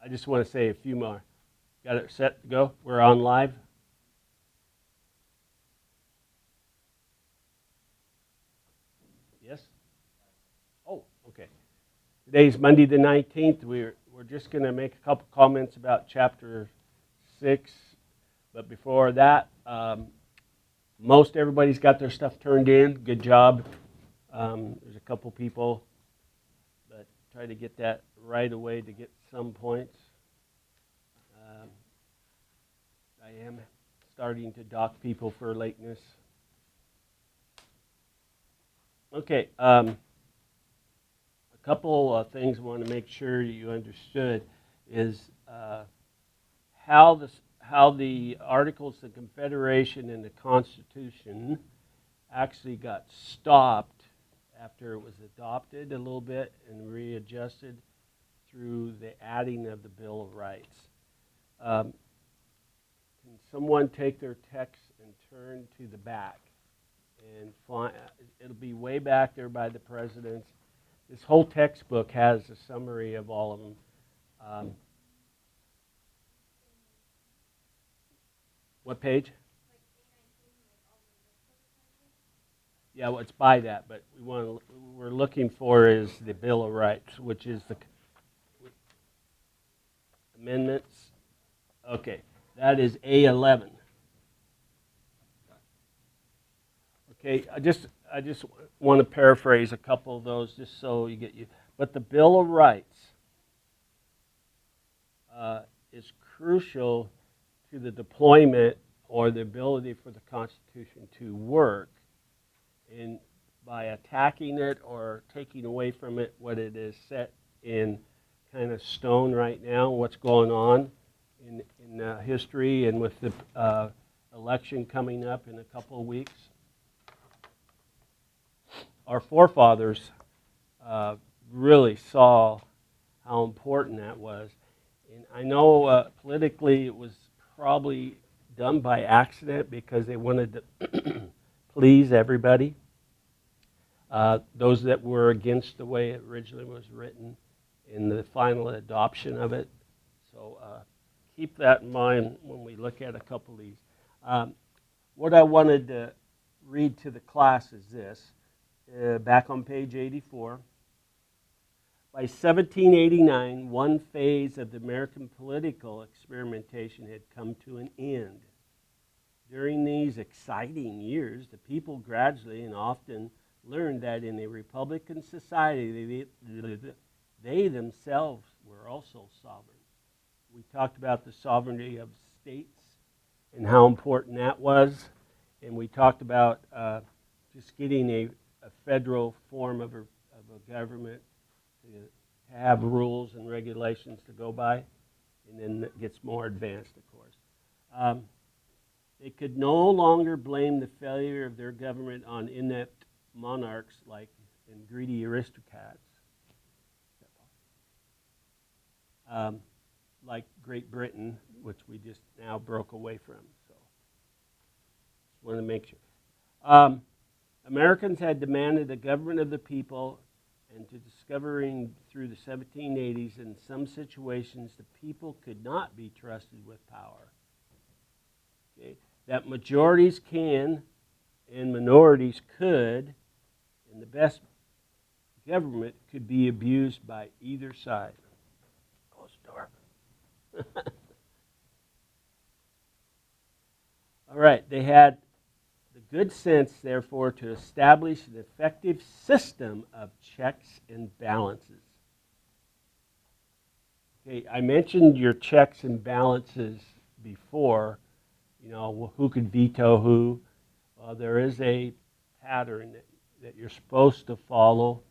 just want to say a few more. Got it set to go? We're on live? Yes? Oh, okay. Today's Monday the 19th. We're just going to make a couple comments about chapter 6. But before that, most everybody's got their stuff turned in. Good job. There's a couple people that try to get that right away to get some points. I am starting to dock people for lateness. Okay, a couple of things I want to make sure you understood is how the Articles of Confederation and the Constitution actually got stopped after it was adopted a little bit and readjusted through the adding of the Bill of Rights. Can someone take their text and turn to the back? And find, it'll be way back there by the presidents. This whole textbook has a summary of all of them. What page? Yeah, well, it's by that, but we're looking for is the Bill of Rights, which is the amendments. Okay, that is A11. Okay, I just want to paraphrase a couple of those just so you get you. But the Bill of Rights is crucial to the deployment or the ability for the Constitution to work. And by attacking it or taking away from it what it is set in kind of stone right now, what's going on in history and with the election coming up in a couple of weeks. Our forefathers really saw how important that was. And I know politically it was probably done by accident because they wanted to please everybody. Those that were against the way it originally was written in the final adoption of it. So keep that in mind when we look at a couple of these. What I wanted to read to the class is this. Back on page 84. By 1789, one phase of the American political experimentation had come to an end. During these exciting years, the people gradually and often learned that in a Republican society, they themselves were also sovereign. We talked about the sovereignty of states and how important that was, and we talked about just getting a federal form of a government to have rules and regulations to go by, and then it gets more advanced, of course. They could no longer blame the failure of their government on inept monarchs and greedy aristocrats, like Great Britain, which we just now broke away from. So, just want to make sure. Americans had demanded a government of the people, and to discovering through the 1780s, in some situations, the people could not be trusted with power. Okay? That majorities can and minorities could, and the best government could be abused by either side. Close the door. All right, they had the good sense, therefore, to establish an effective system of checks and balances. Okay, I mentioned your checks and balances before, who could veto who. There is a pattern that you're supposed to follow.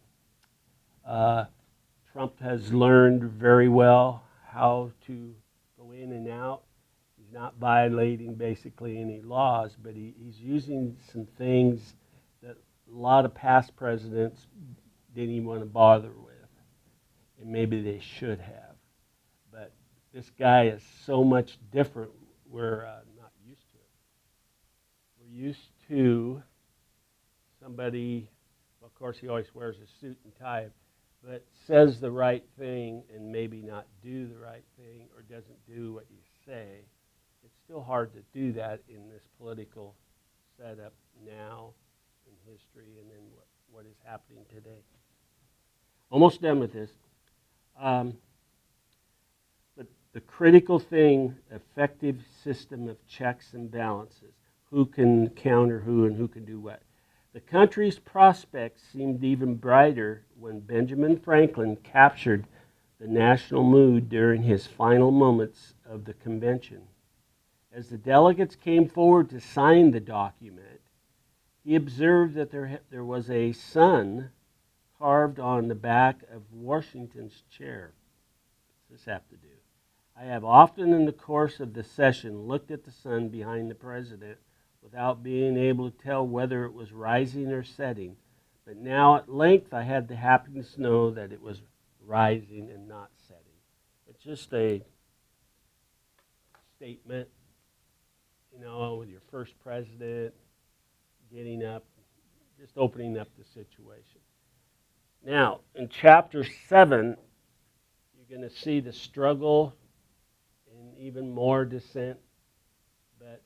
Trump has learned very well how to go in and out. He's not violating basically any laws, but he's using some things that a lot of past presidents didn't even want to bother with, and maybe they should have. But this guy is so much different, we're not used to it. We're used to somebody, well, of course he always wears a suit and tie, but says the right thing and maybe not do the right thing or doesn't do what you say. It's still hard to do that in this political setup now in history and then what is happening today. Almost done with this. But the critical thing, effective system of checks and balances. Who can counter who and who can do what. The country's prospects seemed even brighter when Benjamin Franklin captured the national mood during his final moments of the convention. As the delegates came forward to sign the document, he observed that there was a sun carved on the back of Washington's chair. What does this have to do? I have often in the course of the session looked at the sun behind the president without being able to tell whether it was rising or setting, but now at length I had the happiness to know that it was rising and not setting. It's just a statement, with your first president getting up, just opening up the situation. Now, in chapter 7, you're going to see the struggle and even more dissent. But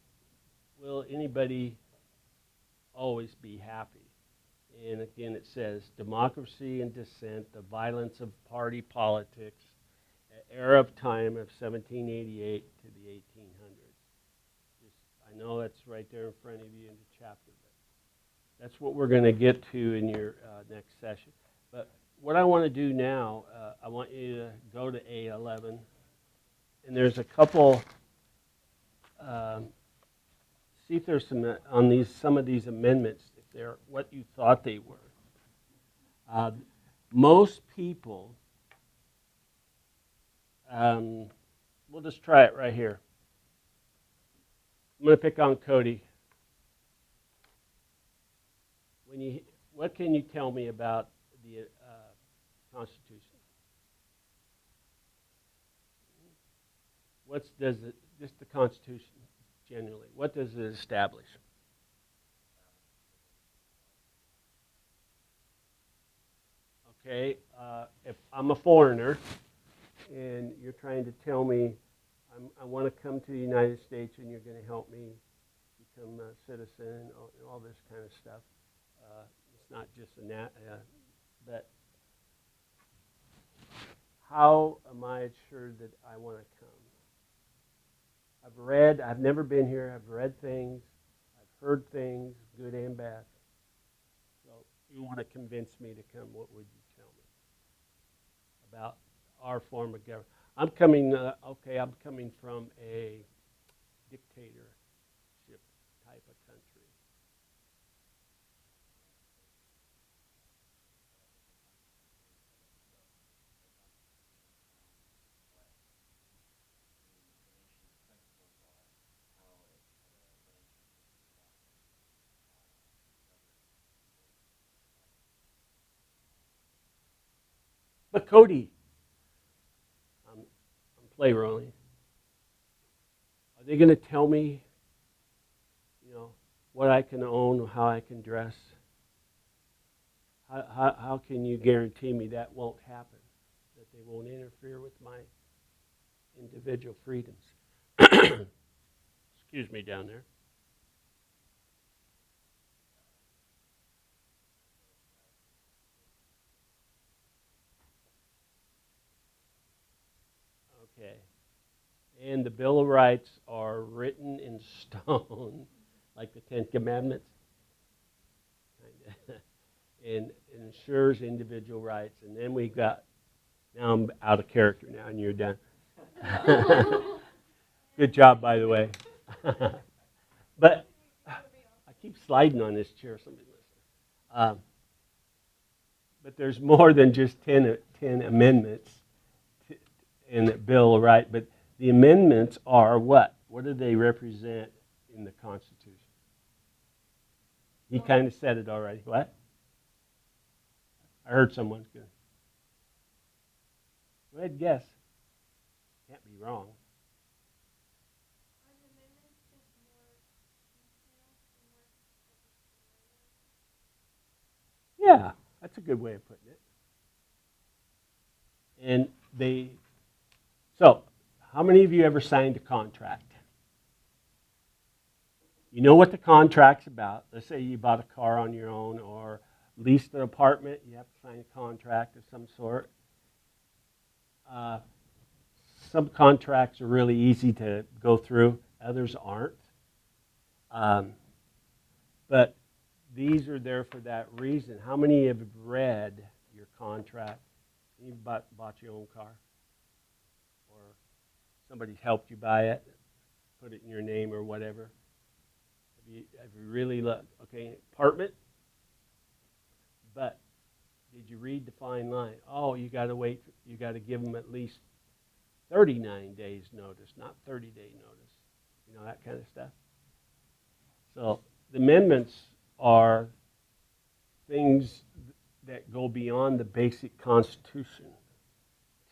will anybody always be happy? And again, it says, democracy and dissent, the violence of party politics, era of time of 1788 to the 1800s. I know that's right there in front of you in the chapter, but that's what we're going to get to in your next session. But what I want to do now, I want you to go to A11, and there's a couple. See if there's some of these amendments, if they're what you thought they were. Most people, we'll just try it right here. I'm going to pick on Cody. What can you tell me about the Constitution? Just the Constitution generally, what does it establish? Okay, if I'm a foreigner and you're trying to tell me I want to come to the United States and you're going to help me become a citizen and all this kind of stuff, it's not just but how am I assured that I want to come? I've never been here, I've read things, I've heard things, good and bad. So you want to convince me to come, what would you tell me about our form of government? I'm coming from a dictatorship type of country. But Cody, I'm play rolling. Are they going to tell me, what I can own, how I can dress? How can you guarantee me that won't happen? That they won't interfere with my individual freedoms? Excuse me down there. Okay. And the Bill of Rights are written in stone, like the Ten Commandments, and ensures individual rights. And then we got, now I'm out of character now, and you're done. Good job, by the way. But I keep sliding on this chair. Somebody listen. But there's more than just 10 amendments in the Bill of Rights. But the amendments are what? What do they represent in the Constitution? He kind of said it already. What? I heard someone's good. Go ahead, guess. Can't be wrong. Yeah, that's a good way of putting it. And so how many of you ever signed a contract? You know what the contract's about. Let's say you bought a car on your own or leased an apartment. You have to sign a contract of some sort. Some contracts are really easy to go through. Others aren't. But these are there for that reason. How many have read your contract? You bought your own car? Or somebody's helped you buy it, put it in your name or whatever? Have you really looked? Okay, apartment? But did you read the fine line? Oh, you got to wait. You got to give them at least 39 days notice, not 30-day notice. You know, that kind of stuff. So the amendments are things that go beyond the basic Constitution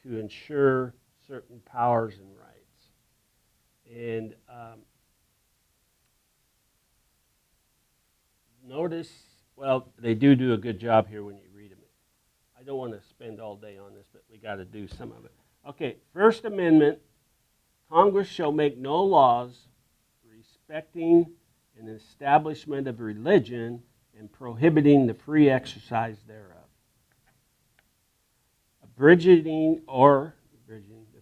to ensure certain powers and rights. And notice, well, they do a good job here when you read them. I don't want to spend all day on this, but we got to do some of it. Okay, First Amendment, Congress shall make no laws respecting an establishment of religion and prohibiting the free exercise thereof. Abridging the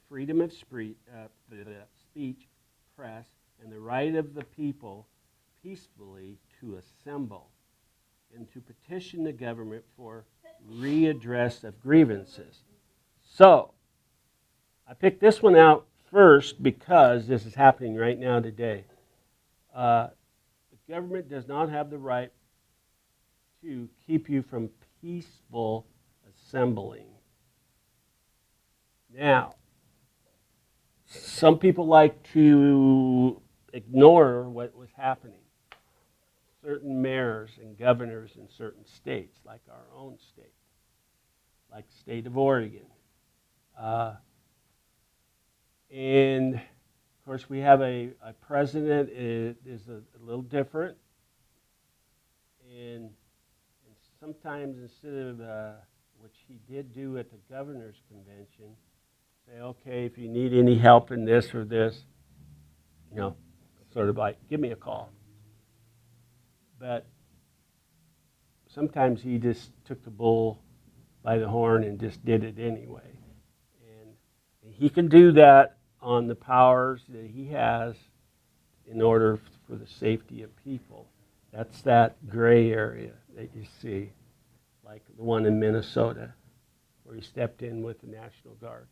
freedom of speech, press, and the right of the people peacefully to assemble and to petition the government for readdress of grievances. So, I picked this one out first because this is happening right now today. The government does not have the right to keep you from peaceful assembling. Now, some people like to ignore what was happening. Certain mayors and governors in certain states, like our own state, like the state of Oregon. And, of course, we have a president is a little different. And sometimes instead of, which he did do at the governor's convention, say, okay, if you need any help in this or this, you know, sort of like, give me a call. But sometimes he just took the bull by the horn and just did it anyway. And he can do that on the powers that he has in order for the safety of people. That's that gray area that you see, like the one in Minnesota, where he stepped in with the National Guard.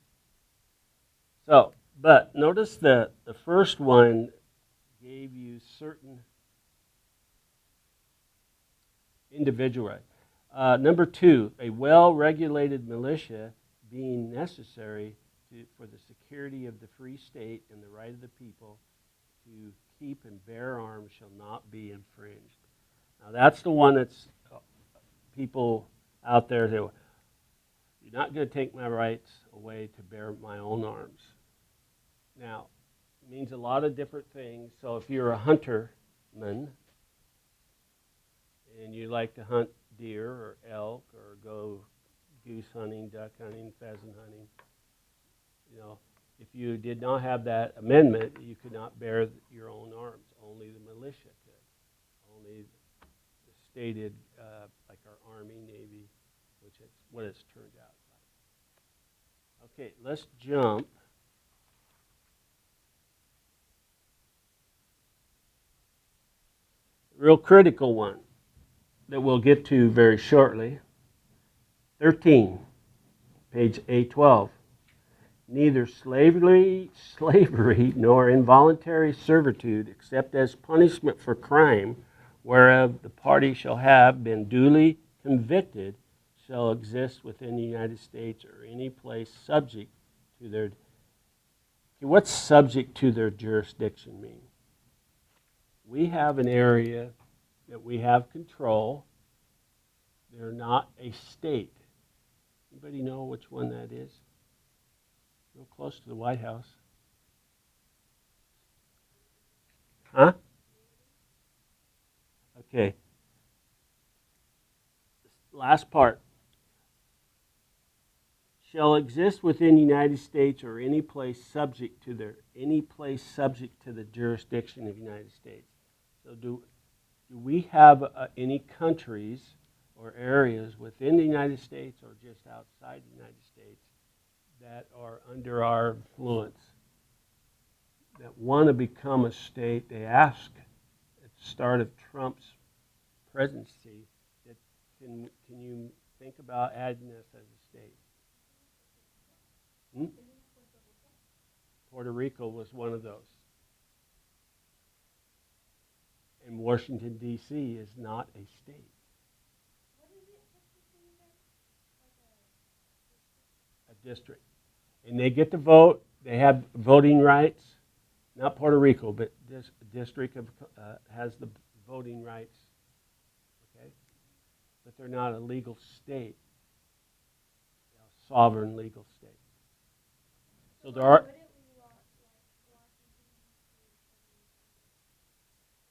So, but notice the first one gave you certain individual rights. Number 2, a well-regulated militia being necessary for the security of the free state and the right of the people to keep and bear arms shall not be infringed. Now that's the one that's people out there say, you're not going to take my rights away to bear my own arms. Now, it means a lot of different things. So if you're a hunterman and you like to hunt deer or elk or go goose hunting, duck hunting, pheasant hunting, you know, if you did not have that amendment, you could not bear your own arms. Only the militia could. Only the stated, like our Army, Navy, which is what it's turned out like. Okay, let's jump. Real critical one that we'll get to very shortly. 13, page A12. Neither slavery nor involuntary servitude, except as punishment for crime, whereof the party shall have been duly convicted, shall exist within the United States or any place subject to their... Okay, what's subject to their jurisdiction mean? We have an area that we have control. They're not a state. Anybody know which one that is? Real close to the White House. Huh? Okay. Last part. shall exist within the United States or any place subject to the jurisdiction of the United States. So do we have any countries or areas within the United States or just outside the United States that are under our influence, that want to become a state? They ask at the start of Trump's presidency that can you think about adding us as a state? Puerto Rico was one of those. And Washington, D.C. is not a state. A district. And they get to vote. They have voting rights. Not Puerto Rico, but this district has the voting rights. Okay? But they're not a legal state. They're a sovereign legal state. So there are.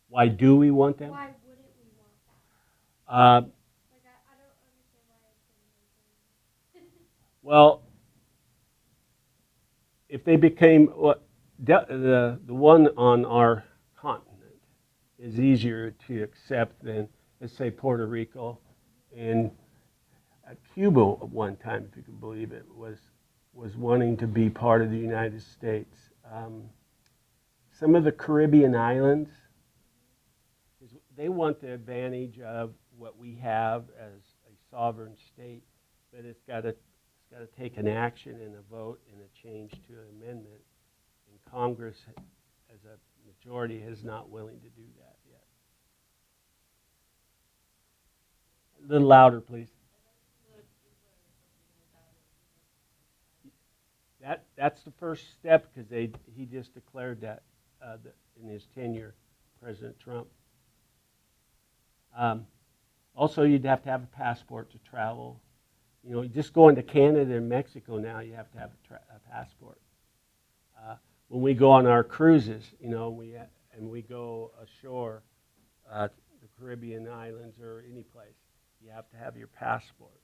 Why do we want them? Why wouldn't we want that? I don't understand why it's been mentioned. Well, if they became the one on our continent is easier to accept than, let's say, Puerto Rico, and Cuba at one time, if you can believe it, was wanting to be part of the United States. Some of the Caribbean islands, they want the advantage of what we have as a sovereign state, but it's got to take an action and a vote and a change to an amendment. And Congress, as a majority, is not willing to do that yet. A little louder, please. That's the first step, because he just declared that in his tenure, President Trump. Also, you'd have to have a passport to travel. You know, just going to Canada and Mexico now, you have to have a passport. When we go on our cruises, you know, we go ashore, the Caribbean islands or any place, you have to have your passport.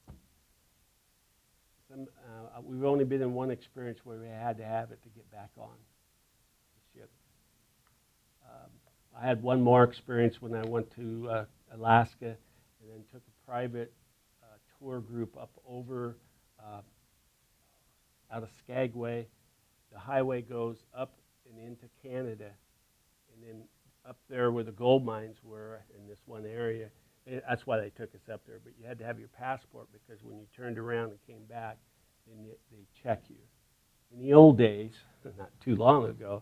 We've only been in one experience where we had to have it to get back on the ship. I had one more experience when I went to Alaska and then took a private tour group up over out of Skagway. The highway goes up and into Canada, and then up there where the gold mines were in this one area. That's why they took us up there. But you had to have your passport, because when you turned around and came back, then they check you. In the old days, not too long ago,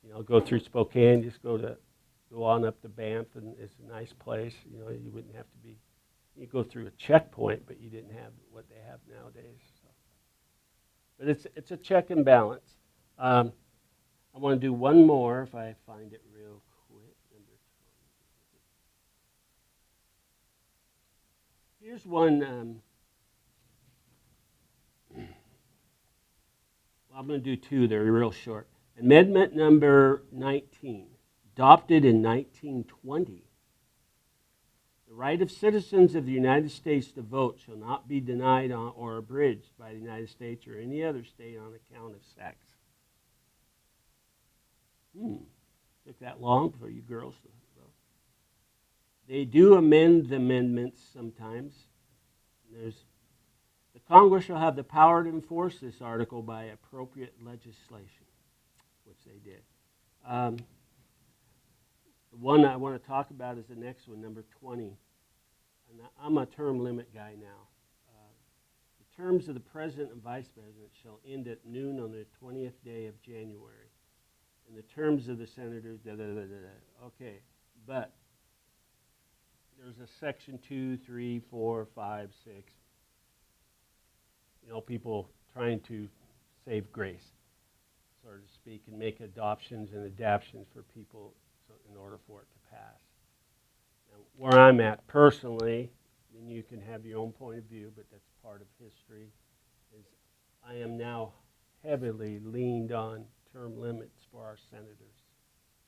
you know, go through Spokane, just go on up to Banff, and it's a nice place. You know, you wouldn't have to be. You go through a checkpoint, but you didn't have what they have nowadays. So. But it's a check and balance. I want to do one more if I find it real quick. Number 20. Here's one. Well, I'm going to do two. They're real short. Amendment number 19, adopted in 1920. The right of citizens of the United States to vote shall not be denied or abridged by the United States or any other state on account of sex. Took that long for you girls to vote. They do amend the amendments sometimes. The Congress shall have the power to enforce this article by appropriate legislation, which they did. The one I want to talk about is the next one, number 20. And I'm a term limit guy now. The terms of the President and Vice President shall end at noon on the 20th day of January. And the terms of the senators, Okay, but there's a section 2, 3, 4, 5, 6. You know, people trying to save grace, so to speak, and make adoptions and adaptions for people in order for it to pass. Now, where I'm at personally, and you can have your own point of view, but that's part of history, is I am now heavily leaned on term limits for our senators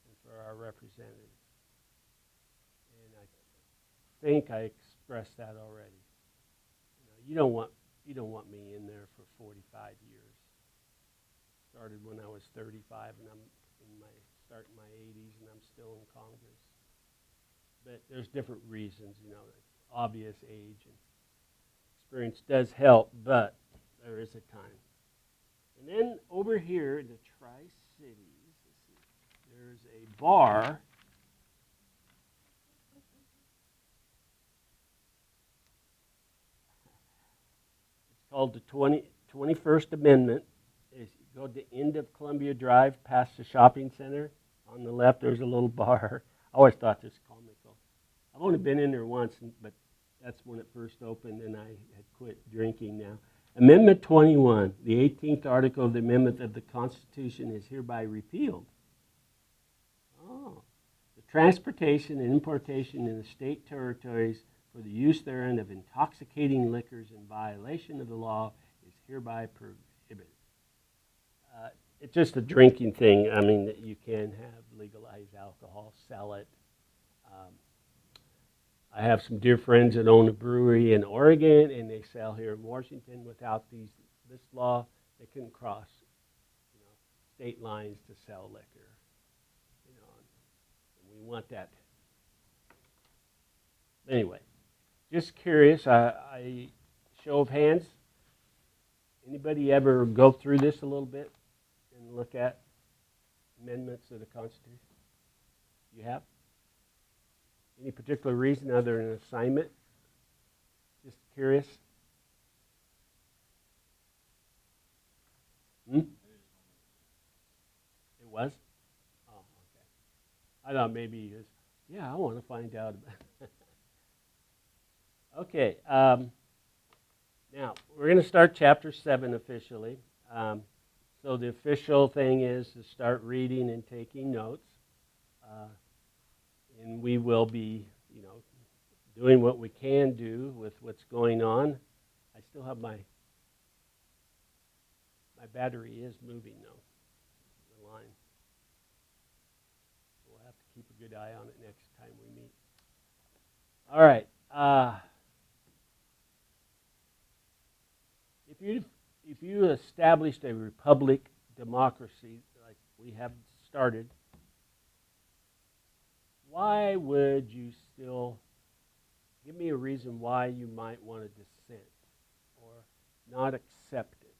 and for our representatives. And I think I expressed that already. You know, you don't want You don't want me in there for 45 years. Started when I was 35, and I'm starting my 80s, and I'm still in Congress. But there's different reasons, obvious age and experience does help, but there is a time. And then over here in the Tri-Cities, there's a bar. It's called the 21st Amendment. As you go to the end of Columbia Drive, past the shopping center, on the left there's a little bar. I always thought this was comical. I've only been in there once, but that's when it first opened, and I had quit drinking now. Amendment 21, the 18th article of the Amendment of the Constitution is hereby repealed. Oh. The transportation and importation in the state territories for the use therein of intoxicating liquors in violation of the law is hereby prohibited. It's just a drinking thing. I mean, that you can have legalized alcohol, sell it. I have some dear friends that own a brewery in Oregon, and they sell here in Washington. Without this law, they couldn't cross, state lines to sell liquor. And we want that. Anyway, just curious. I show of hands. Anybody ever go through this a little bit and look at amendments of the Constitution? You have? Any particular reason other than an assignment? Just curious. It was? Oh, okay. I thought maybe it was, I want to find out about it. Okay. Now, we're going to start chapter 7 officially. So the official thing is to start reading and taking notes. And we will be, doing what we can do with what's going on. I still have my battery is moving though, the line. So we'll have to keep a good eye on it next time we meet. All right. If you established a republic democracy like we have started, why would you still give me a reason why you might want to dissent or not accept it,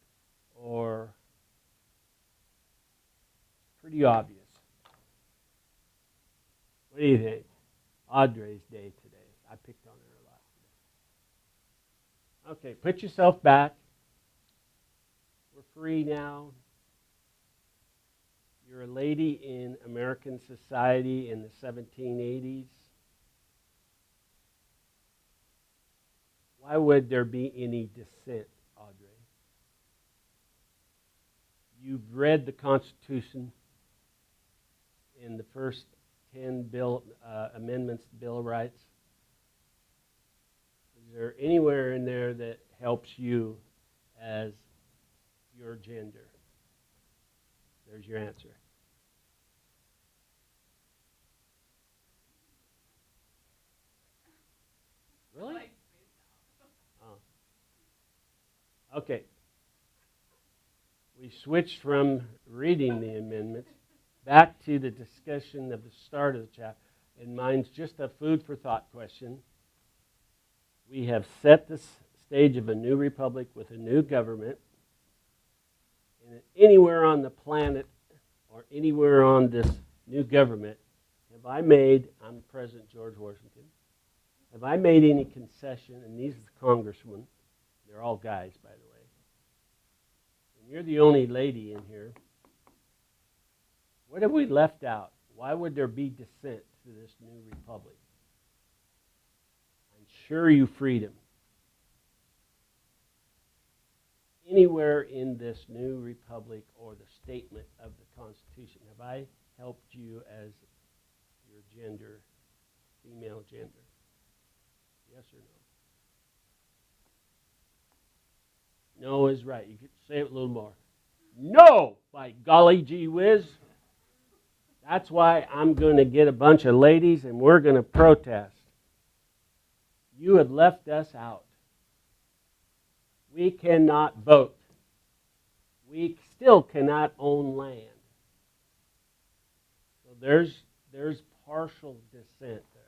or pretty obvious? What do you think? Audrey's day today. I picked on her a lot today. Okay, put yourself back. We're free now. You're a lady in American society in the 1780s. Why would there be any dissent, Audrey? You've read the Constitution in the first 10 amendments to the Bill of Rights. Is there anywhere in there that helps you as your gender? There's your answer. Really? Oh. Okay. We switched from reading the amendments back to the discussion of the start of the chapter. And mine's just a food for thought question. We have set the stage of a new republic with a new government. And anywhere on the planet or anywhere on this new government, I'm President George Washington, have I made any concession? And these are the congressmen. They're all guys, by the way. And you're the only lady in here. What have we left out? Why would there be dissent to this new republic? I'm sure you freedom. Anywhere in this new republic or the statement of the Constitution, have I helped you as your gender, female gender? Yes or no? No is right. You could say it a little more. No! By golly gee whiz. That's why I'm going to get a bunch of ladies and we're going to protest. You have left us out. We cannot vote. We still cannot own land. So there's partial dissent there.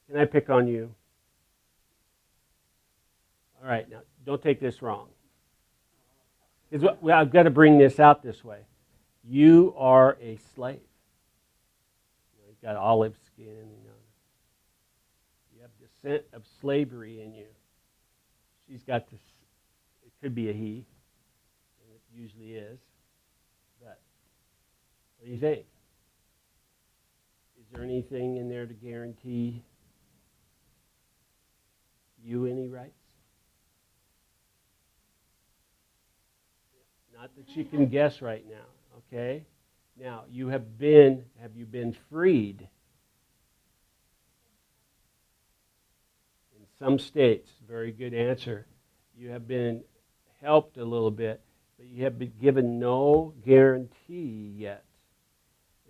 Can I pick on you? All right, now don't take this wrong. Because I've got to bring this out this way. You are a slave. You've got olive skin, You have descent of slavery in you. She's got this. It could be a he, and it usually is. But what do you think? Is there anything in there to guarantee you any rights? Not that you can guess right now, okay? Now, have you been freed? In some states, very good answer. You have been helped a little bit, but you have been given no guarantee yet.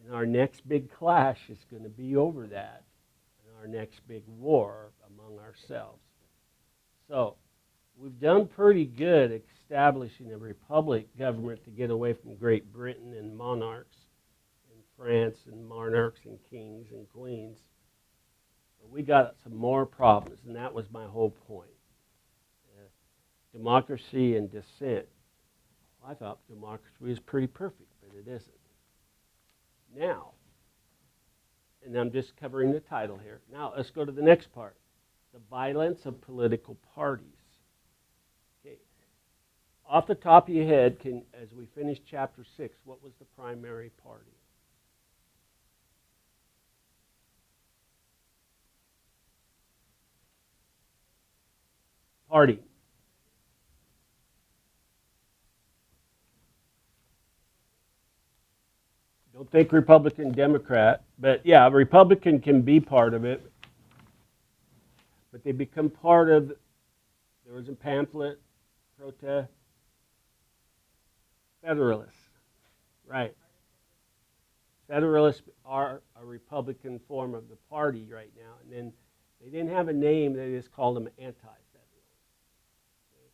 And our next big clash is going to be over that, and our next big war among ourselves. So, we've done pretty good establishing a republic government to get away from Great Britain and monarchs, and France and monarchs and kings and queens. But we got some more problems, and that was my whole point. Democracy and dissent. I thought democracy was pretty perfect, but it isn't. Now, and I'm just covering the title here. Now, let's go to the next part. The violence of political parties. Okay. Off the top of your head, as we finish chapter 6, what was the primary party? Party. Don't think Republican, Democrat, but yeah, a Republican can be part of it, but they become part of, there was a pamphlet, protest, Federalists, right. Federalists are a Republican form of the party right now, and then they didn't have a name, they just called them anti-Federalists. Okay.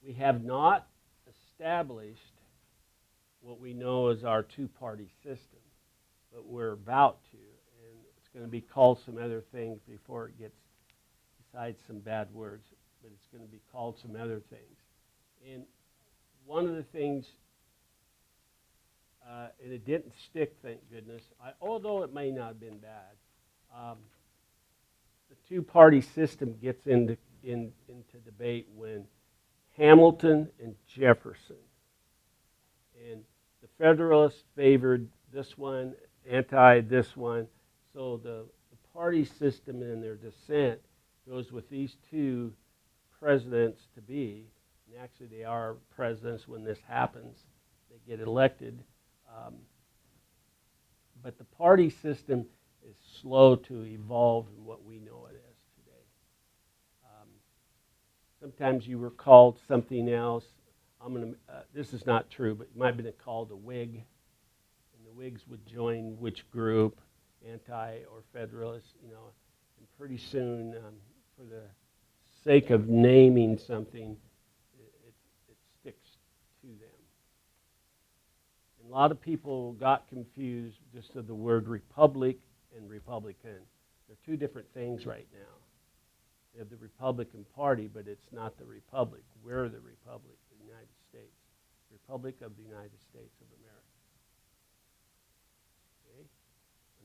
We have not established what we know as our two-party system, but we're about to, and it's going to be called some other things before it gets, besides some bad words, but it's going to be called some other things. And one of the things, and it didn't stick, thank goodness, although it may not have been bad, the two-party system gets into debate when Hamilton and Jefferson, and the Federalists favored this one, anti this one, so the party system in their dissent goes with these two presidents to be, and actually they are presidents when this happens, they get elected, but the party system is slow to evolve in what we know it as today. Sometimes you were called something else. This is not true, but you might have been called a Whig, and the Whigs would join which group, anti or Federalist, and pretty soon, for the sake of naming something, it sticks to them. And a lot of people got confused just of the word republic and Republican. They're two different things right now. They have the Republican Party, but it's not the Republic. We're the Republic, the United States. Republic of the United States of America. Okay?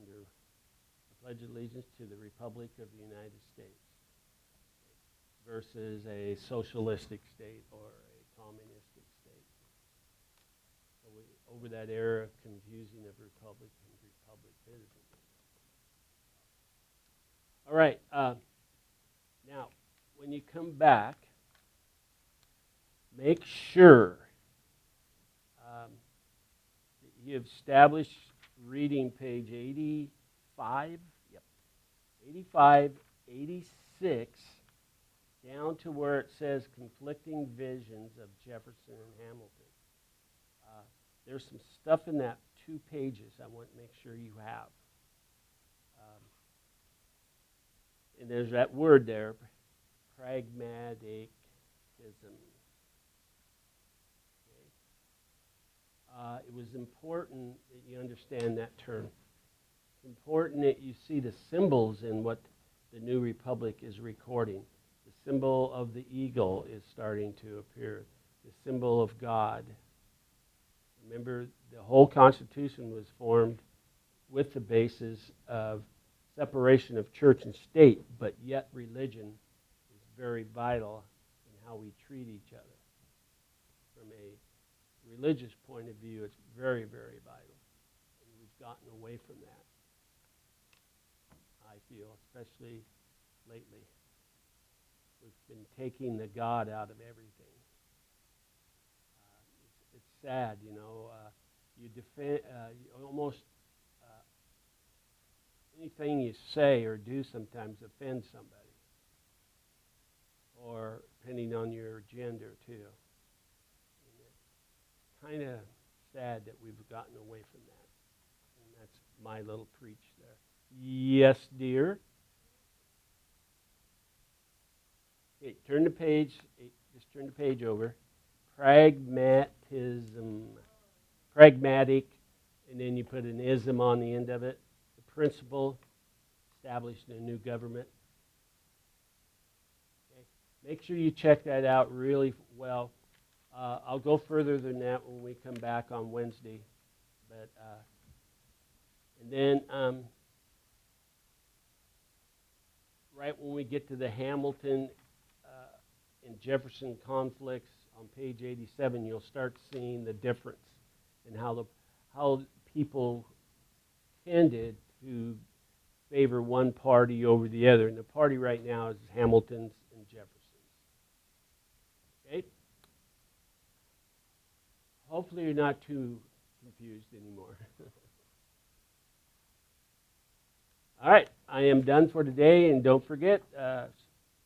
Under the Pledge of Allegiance to the Republic of the United States versus a socialistic state or a communistic state. So over that era of confusing of republic and republicanism. All right. Now, when you come back, make sure that you've established reading page 85, 85, 86, down to where it says conflicting visions of Jefferson and Hamilton. There's some stuff in that 2 pages I want to make sure you have. And there's that word there, pragmatism. It was important that you understand that term. It's important that you see the symbols in what the New Republic is recording. The symbol of the eagle is starting to appear. The symbol of God. Remember, the whole Constitution was formed with the basis of separation of church and state, but yet religion is very vital in how we treat each other. From a religious point of view, it's very, very vital. And we've gotten away from that, I feel, especially lately. We've been taking the God out of everything. It's sad, you know. You defend, you almost anything you say or do sometimes offends somebody, or depending on your gender too. Kind of sad that we've gotten away from that. And that's my little preach there. Yes, dear. Okay, turn the page. Just turn the page over. Pragmatism. Pragmatic, and then you put an ism on the end of it. The principle established in a new government. Okay. Make sure you check that out really well. I'll go further than that when we come back on Wednesday. But and then right when we get to the Hamilton and Jefferson conflicts on page 87, you'll start seeing the difference in how people tended to favor one party over the other. And the party right now is Hamilton's and Jefferson's. Okay? Hopefully you're not too confused anymore. All right, I am done for today, and don't forget,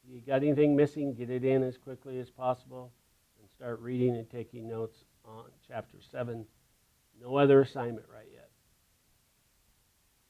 you got anything missing, get it in as quickly as possible, and start reading and taking notes on Chapter 7. No other assignment right yet.